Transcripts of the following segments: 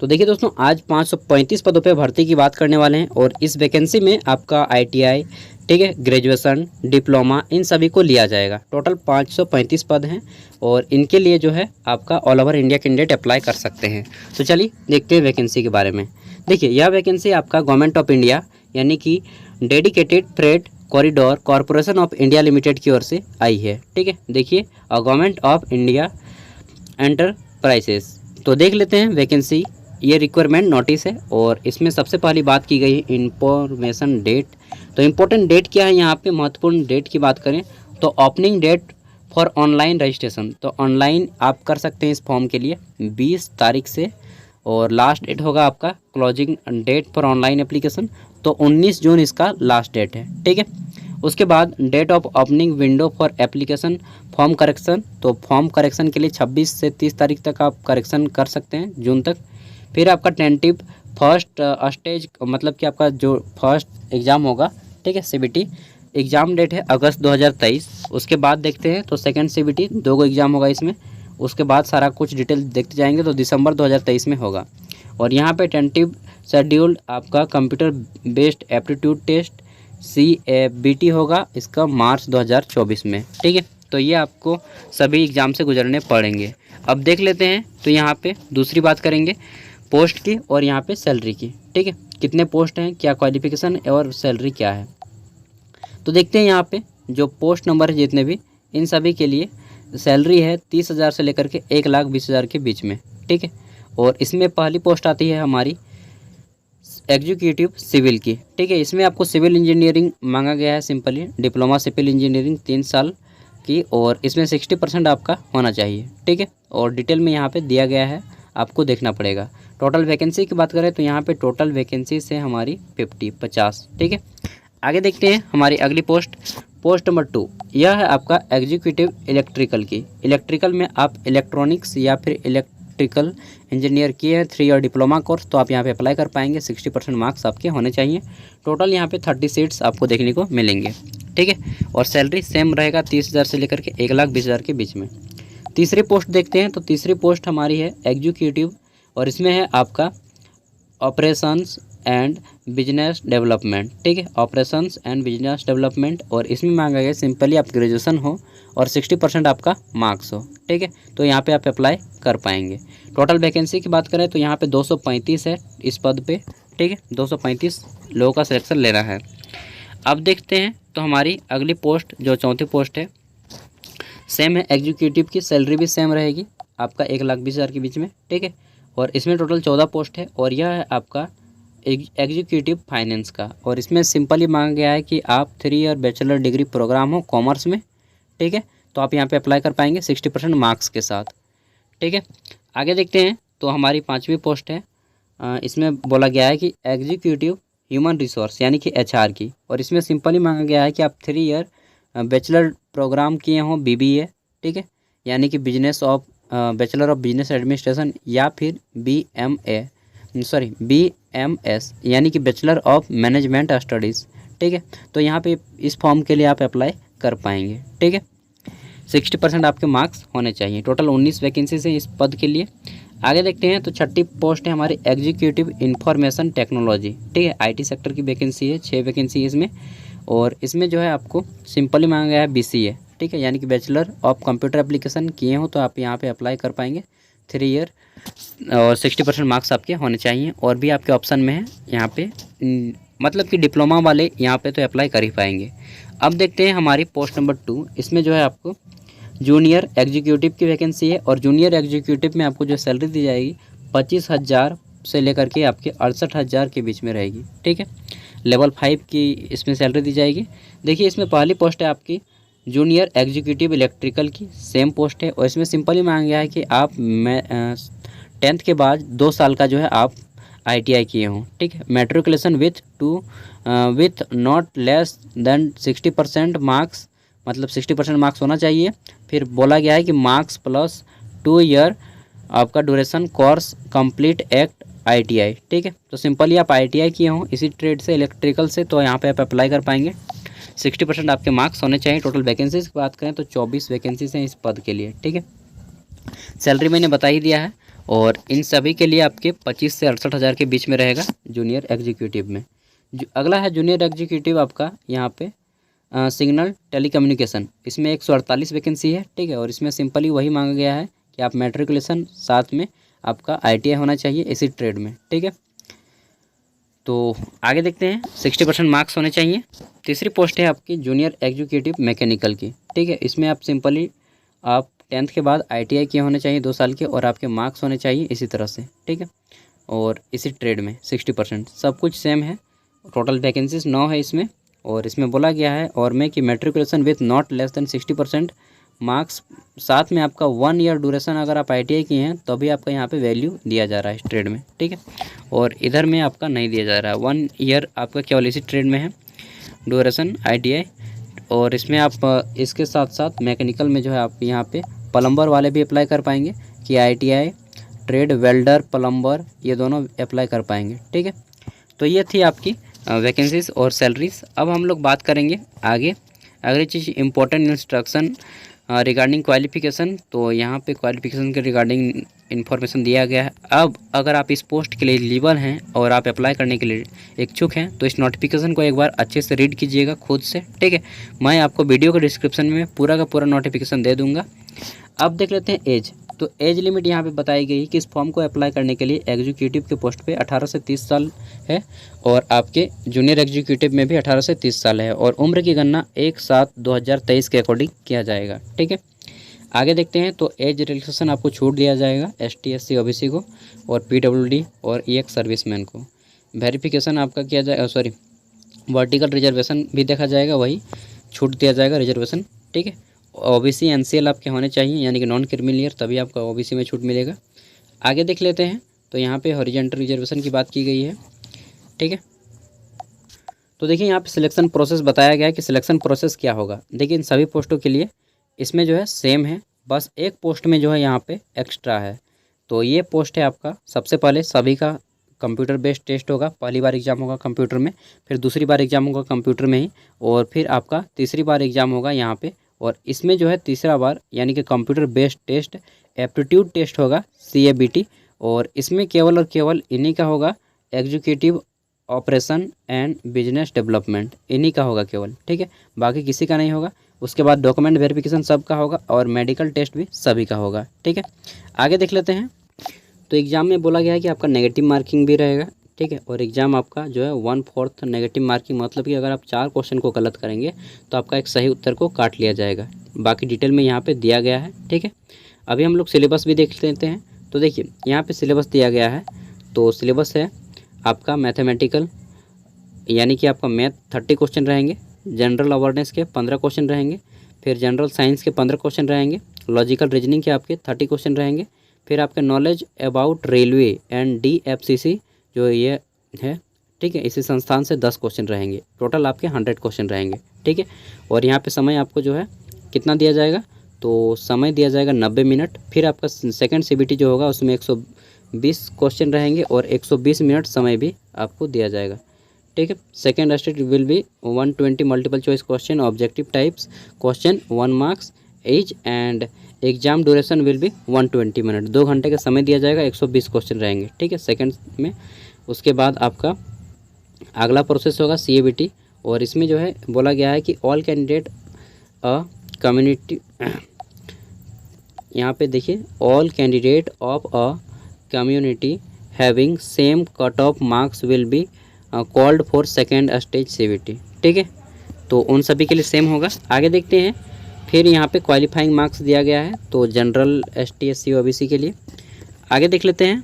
तो देखिए दोस्तों, आज 535 पदों पे भर्ती की बात करने वाले हैं और इस वैकेंसी में आपका आईटीआई, ठीक है, ग्रेजुएशन, डिप्लोमा, इन सभी को लिया जाएगा। टोटल 535 पद हैं और इनके लिए जो है आपका all over India candidate apply कर सकते हैं। तो चलिए देखते हैं वैकेंसी के बारे में। देखिए, यह वैकेंसी आपका गवर्नमेंट ऑफ इंडिया यानी कि dedicated freight corridor corporation of India limited की ओर से आई है। ठीक है, देखिए, गवर्नमेंट ऑफ इंडिया एंटरप्राइजेस। तो देख लेते हैं वैकेंसी। ये रिक्वायरमेंट नोटिस है और इसमें सबसे पहली बात की गई है इंफॉर्मेशन डेट। तो इम्पोर्टेंट डेट क्या है यहाँ पे, महत्वपूर्ण डेट की बात करें तो opening date for online registration. तो ऑनलाइन आप कर सकते हैं इस फॉर्म के लिए 20 तारीख से, और लास्ट डेट होगा आपका closing date for online application, तो 19 जून इसका लास्ट डेट है। ठीक है, उसके बाद date of opening window for application form correction. तो फॉर्म करेक्शन के लिए 26 से 30 तारीख तक आप करेक्शन कर सकते हैं, जून तक। फिर आपका टेंटिव फर्स्ट स्टेज, मतलब कि आपका जो फर्स्ट एग्ज़ाम होगा, ठीक है, सीबीटी एग्ज़ाम डेट है अगस्त 2023। उसके बाद देखते हैं तो सेकंड सीबीटी 2 को एग्ज़ाम होगा इसमें। उसके बाद सारा कुछ डिटेल देखते जाएंगे तो दिसंबर 2023 में होगा। और यहाँ पे टेंटिव शेड्यूल्ड आपका computer based aptitude test CBT होगा इसका मार्च 2024 में। ठीक है, तो ये आपको सभी एग्ज़ाम से गुजरने पड़ेंगे। अब देख लेते हैं, तो यहाँ पे दूसरी बात करेंगे पोस्ट की और यहाँ पे सैलरी की। ठीक है, कितने पोस्ट हैं, क्या क्वालिफिकेशन और सैलरी क्या है। तो देखते हैं यहाँ पे जो पोस्ट नंबर है जितने भी, इन सभी के लिए सैलरी है 30,000 से लेकर के 1,20,000 के बीच में। ठीक है, और इसमें पहली पोस्ट आती है हमारी एग्जीक्यूटिव सिविल की। ठीक है, इसमें आपको सिविल इंजीनियरिंग मांगा गया है, सिंपली डिप्लोमा सिविल इंजीनियरिंग 3 साल की, और इसमें 60% आपका होना चाहिए। ठीक है, और डिटेल में यहाँ पे दिया गया है, आपको देखना पड़ेगा। टोटल वैकेंसी की बात करें तो यहाँ पे टोटल वैकेंसी से हमारी 50। ठीक है, आगे देखते हैं हमारी अगली पोस्ट नंबर 2। यह है आपका एग्जीक्यूटिव इलेक्ट्रिकल की। इलेक्ट्रिकल में आप इलेक्ट्रॉनिक्स या फिर इलेक्ट्रिकल इंजीनियर किए हैं 3 ईयर डिप्लोमा कोर्स, तो आप यहाँ पे अप्लाई कर पाएंगे। 60% मार्क्स आपके होने चाहिए। टोटल यहाँ पे 30 सीट्स आपको देखने को मिलेंगे। ठीक है, और सैलरी सेम रहेगा 30,000 से लेकर के 1,20,000 के बीच में। तीसरी पोस्ट देखते हैं, तो तीसरी पोस्ट हमारी है एग्जीक्यूटिव, और इसमें है आपका ऑपरेशंस एंड बिजनेस डेवलपमेंट। ठीक है, ऑपरेशंस एंड बिजनेस डेवलपमेंट, और इसमें मांगा गया सिंपली आप ग्रेजुएशन हो और 60% आपका मार्क्स हो। ठीक है, तो यहाँ पे आप अप्लाई कर पाएंगे। टोटल वैकेंसी की बात करें तो यहाँ पे 235 है इस पद पे। ठीक है, 235 लोगों का सिलेक्शन लेना है। अब देखते हैं तो हमारी अगली पोस्ट जो चौथी पोस्ट है, सेम है एग्जीक्यूटिव की, सैलरी भी सेम रहेगी आपका 1,20,000 के बीच में। ठीक है, और इसमें टोटल 14 पोस्ट है, और यह है आपका एग्जीक्यूटिव फाइनेंस का, और इसमें सिंपली मांगा गया है कि आप 3 ईयर बैचलर डिग्री प्रोग्राम हो कॉमर्स में। ठीक है, तो आप यहाँ पे अप्लाई कर पाएंगे 60% मार्क्स के साथ। ठीक है, आगे देखते हैं तो हमारी 5वीं पोस्ट है, इसमें बोला गया है कि एग्जीक्यूटिव ह्यूमन रिसोर्स यानी कि HR की, और इसमें सिंपली मांगा गया है कि आप 3 ईयर बैचलर प्रोग्राम किए हों BBA। ठीक है, यानी कि business of bachelor of business administration, या फिर BMS यानी कि बैचलर ऑफ मैनेजमेंट स्टडीज़। ठीक है, तो यहाँ पे इस फॉर्म के लिए आप अप्लाई कर पाएंगे। ठीक है, 60% आपके मार्क्स होने चाहिए। टोटल 19 वैकेंसी है इस पद के लिए। आगे देखते हैं तो छठी पोस्ट है हमारी एग्जीक्यूटिव इंफॉर्मेशन टेक्नोलॉजी। ठीक है, IT सेक्टर की वैकेंसी है, 6 वैकेंसी है इसमें, और इसमें जो है आपको सिंपली मांगा गया है BCA। ठीक है, यानी कि बैचलर ऑफ कंप्यूटर एप्लीकेशन किए हो तो आप यहाँ पे अप्लाई कर पाएंगे 3 ईयर, और 60% मार्क्स आपके होने चाहिए। और भी आपके ऑप्शन में है यहाँ पे, मतलब कि डिप्लोमा वाले यहाँ पे तो अप्लाई कर ही पाएंगे। अब देखते हैं हमारी पोस्ट नंबर 2। इसमें जो है आपको जूनियर एग्जीक्यूटिव की वैकेंसी है, और जूनियर एग्जीक्यूटिव में आपको जो सैलरी दी जाएगी 25,000 से लेकर के आपके 68,000 के बीच में रहेगी। ठीक है, लेवल 5 की इसमें सैलरी दी जाएगी। देखिए, इसमें पहली पोस्ट है आपकी जूनियर एग्जीक्यूटिव इलेक्ट्रिकल की, सेम पोस्ट है, और इसमें सिंपली मांगा गया है कि आप 10th के बाद 2 साल का जो है आप ITI किए हों। ठीक है, matriculation with not less than 60% marks, मतलब 60% मार्क्स होना चाहिए। फिर बोला गया है कि मार्क्स प्लस 2 ईयर आपका duration course complete act ITI। ठीक है, तो सिंपली आप ITI किए हों इसी ट्रेड से, इलेक्ट्रिकल से, तो यहाँ पे आप अप्लाई कर पाएंगे। 60% आपके मार्क्स होने चाहिए। टोटल वैकेंसीज की बात करें तो 24 वैकेंसीज हैं इस पद के लिए। ठीक है, सैलरी मैंने बता ही दिया है, और इन सभी के लिए आपके 25 से 68 हज़ार के बीच में रहेगा जूनियर एग्जीक्यूटिव में। जो अगला है जूनियर एग्जीक्यूटिव आपका यहाँ पे सिग्नल टेलीकम्युनिकेशन, इसमें 148 वैकेंसी है, ठीक है। और इसमें सिंपली वही मांगा गया है कि आप मैट्रिकुलेशन साथ में आपका ITI होना चाहिए इसी ट्रेड में, ठीक है। तो आगे देखते हैं, 60% मार्क्स होने चाहिए। तीसरी पोस्ट है आपकी जूनियर एग्जीक्यूटिव मैकेनिकल की, ठीक है। इसमें आप सिंपली आप 10th के बाद ITI किए होने चाहिए 2 साल के, और आपके मार्क्स होने चाहिए इसी तरह से, ठीक है। और इसी ट्रेड में 60% सब कुछ सेम है। टोटल वैकेंसीज 9 है इसमें, और इसमें बोला गया है और में कि matriculation with not less than 60% marks, साथ में आपका 1 ईयर ड्यूरेशन अगर आप ITI किए हैं तो भी आपका यहाँ पे वैल्यू दिया जा रहा है इस ट्रेड में, ठीक है। और इधर में आपका नहीं दिया जा रहा है, 1 ईयर आपका केवल इसी ट्रेड में है ड्यूरेशन ITI। और इसमें आप इसके साथ साथ मैकेनिकल में जो है आप यहाँ पे प्लम्बर वाले भी अप्लाई कर पाएंगे कि ITI ट्रेड वेल्डर प्लम्बर ये दोनों अप्लाई कर पाएंगे, ठीक है। तो ये थी आपकी वैकेंसीज और सैलरीज। अब हम लोग बात करेंगे आगे अगली चीज़ इम्पोर्टेंट इंस्ट्रक्शन रिगार्डिंग क्वालिफ़िकेशन। तो यहाँ पे क्वालिफ़िकेशन के रिगार्डिंग इन्फॉर्मेशन दिया गया है। अब अगर आप इस पोस्ट के लिए एलिजिबल हैं और आप अप्लाई करने के लिए इच्छुक हैं तो इस नोटिफिकेशन को एक बार अच्छे से रीड कीजिएगा खुद से, ठीक है। मैं आपको वीडियो के डिस्क्रिप्शन में पूरा का पूरा नोटिफिकेशन दे दूँगा। अब देख लेते हैं एज। तो एज लिमिट यहाँ पे बताई गई कि इस फॉर्म को अप्लाई करने के लिए एग्जीक्यूटिव के पोस्ट पे 18 से 30 साल है, और आपके जूनियर एग्जीक्यूटिव में भी 18 से 30 साल है, और उम्र की गणना 1/7/2023 के अकॉर्डिंग किया जाएगा, ठीक है। आगे देखते हैं, तो एज रिलैक्सेशन आपको छूट दिया जाएगा ST SC OBC को, और PWD और EX सर्विसमैन को। वेरिफिकेशन आपका किया जाएगा, वर्टिकल रिजर्वेशन भी देखा जाएगा, वही छूट दिया जाएगा रिजर्वेशन, ठीक है। OBC NCL आपके होने चाहिए, यानी कि नॉन क्रिमिलियर, तभी आपका OBC में छूट मिलेगा। आगे देख लेते हैं, तो यहाँ पे हॉरिजॉन्टल रिजर्वेशन की बात की गई है, ठीक है। तो देखिए यहाँ पे सिलेक्शन प्रोसेस बताया गया है कि सिलेक्शन प्रोसेस क्या होगा। देखिए इन सभी पोस्टों के लिए इसमें जो है सेम है, बस एक पोस्ट में जो है यहाँ पे एक्स्ट्रा है। तो ये पोस्ट है आपका, सबसे पहले सभी का कंप्यूटर बेस्ड टेस्ट होगा, पहली बार एग्जाम होगा कंप्यूटर में, फिर दूसरी बार एग्जाम होगा कंप्यूटर में ही, और फिर आपका तीसरी बार एग्जाम होगा यहाँ पे। और इसमें जो है तीसरा बार यानी कि computer based test aptitude test होगा CABT, और इसमें केवल और केवल इन्हीं का होगा executive operation and business development, इन्हीं का होगा केवल, ठीक है, बाकी किसी का नहीं होगा। उसके बाद डॉक्यूमेंट वेरिफिकेशन सबका होगा, और मेडिकल टेस्ट भी सभी का होगा, ठीक है। आगे देख लेते हैं, तो एग्ज़ाम में बोला गया है कि आपका नेगेटिव मार्किंग भी रहेगा, ठीक है। और एग्ज़ाम आपका जो है 1/4 नेगेटिव मार्किंग, मतलब कि अगर आप 4 क्वेश्चन को गलत करेंगे तो आपका एक सही उत्तर को काट लिया जाएगा। बाकी डिटेल में यहाँ पे दिया गया है, ठीक है। अभी हम लोग सिलेबस भी देख लेते हैं। तो देखिए यहाँ पे सिलेबस दिया गया है, तो सिलेबस है आपका मैथमेटिकल, यानी कि आपका मैथ 30 क्वेश्चन रहेंगे, जनरल अवेयरनेस के 15 क्वेश्चन रहेंगे, फिर जनरल साइंस के 15 क्वेश्चन रहेंगे, लॉजिकल रीजनिंग के आपके 30 क्वेश्चन रहेंगे, फिर आपके knowledge about railway and DFCC जो ये है, ठीक है, इसी संस्थान से 10 क्वेश्चन रहेंगे। टोटल आपके 100 क्वेश्चन रहेंगे, ठीक है। और यहाँ पे समय आपको जो है कितना दिया जाएगा, तो समय दिया जाएगा 90 मिनट। फिर आपका सेकंड CBT जो होगा उसमें 120 क्वेश्चन रहेंगे, और 120 मिनट समय भी आपको दिया जाएगा, ठीक है। Second state will be 120 multiple choice question objective types question 1 marks each, and exam duration will be 120 minute, 2 घंटे का समय दिया जाएगा, 120 क्वेश्चन रहेंगे, ठीक है, सेकंड में। उसके बाद आपका अगला प्रोसेस होगा CABT, और इसमें जो है बोला गया है कि ऑल कैंडिडेट कम्युनिटी, यहाँ पे देखिए all candidate of a community having same cut off marks will be called for second stage CBT, ठीक है। तो उन सभी के लिए सेम होगा। आगे देखते हैं, फिर यहाँ पे क्वालिफाइंग मार्क्स दिया गया है, तो जनरल ST SC OBC के लिए। आगे देख लेते हैं,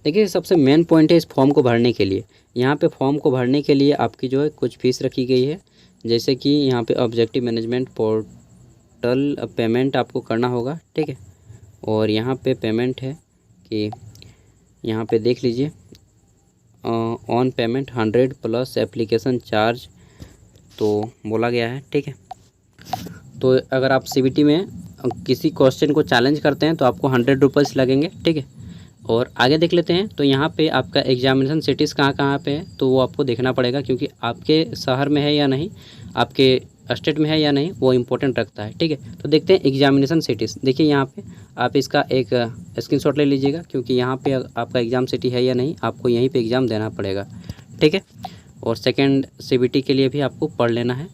देखिए सबसे मेन पॉइंट है इस फॉर्म को भरने के लिए। यहाँ पे फॉर्म को भरने के लिए आपकी जो है कुछ फीस रखी गई है, जैसे कि यहाँ पे ऑब्जेक्टिव मैनेजमेंट पोर्टल पेमेंट आपको करना होगा, ठीक है। और यहाँ पे पेमेंट है कि यहाँ पे देख लीजिए, on payment 100 plus application charge, तो बोला गया है, ठीक है। तो अगर आप CBT में किसी क्वेश्चन को चैलेंज करते हैं तो आपको 100 रुपीज़ लगेंगे, ठीक है। और आगे देख लेते हैं। तो यहाँ पे आपका एग्जामिनेशन सिटीज़ कहाँ कहाँ पे है, तो वो आपको देखना पड़ेगा, क्योंकि आपके शहर में है या नहीं, आपके स्टेट में है या नहीं, वो इम्पोर्टेंट रखता है। ठीक है, तो देखते हैं एग्जामिनेशन सिटीज़। देखिए यहाँ पे आप इसका एक स्क्रीनशॉट ले लीजिएगा, क्योंकि यहाँ पे आपका एग्ज़ाम सिटी है या नहीं, आपको यहीं पे एग्ज़ाम देना पड़ेगा। ठीक है, और सेकेंड CBT के लिए भी आपको पढ़ लेना है।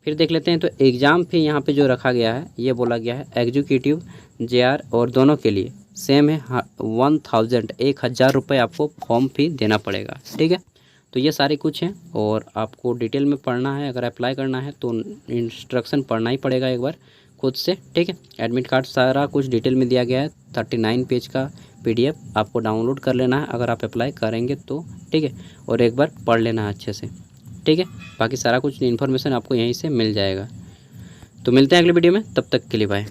फिर देख लेते हैं, तो एग्ज़ाम फी यहाँ पे जो रखा गया है, ये बोला गया है एग्जीक्यूटिव JR और दोनों के लिए सेम है 1000 रुपये आपको फॉर्म फी देना पड़ेगा। ठीक है, तो ये सारे कुछ हैं, और आपको डिटेल में पढ़ना है। अगर अप्लाई करना है तो इंस्ट्रक्शन पढ़ना ही पड़ेगा एक बार खुद से। ठीक है, एडमिट कार्ड सारा कुछ डिटेल में दिया गया है, 39 पेज का PDF आपको डाउनलोड कर लेना है अगर आप अप्लाई करेंगे तो। ठीक है, और एक बार पढ़ लेना है अच्छे से। ठीक है, बाकी सारा कुछ इन्फॉर्मेशन आपको यहीं से मिल जाएगा। तो मिलते हैं अगले वीडियो में, तब तक के लिए बाय।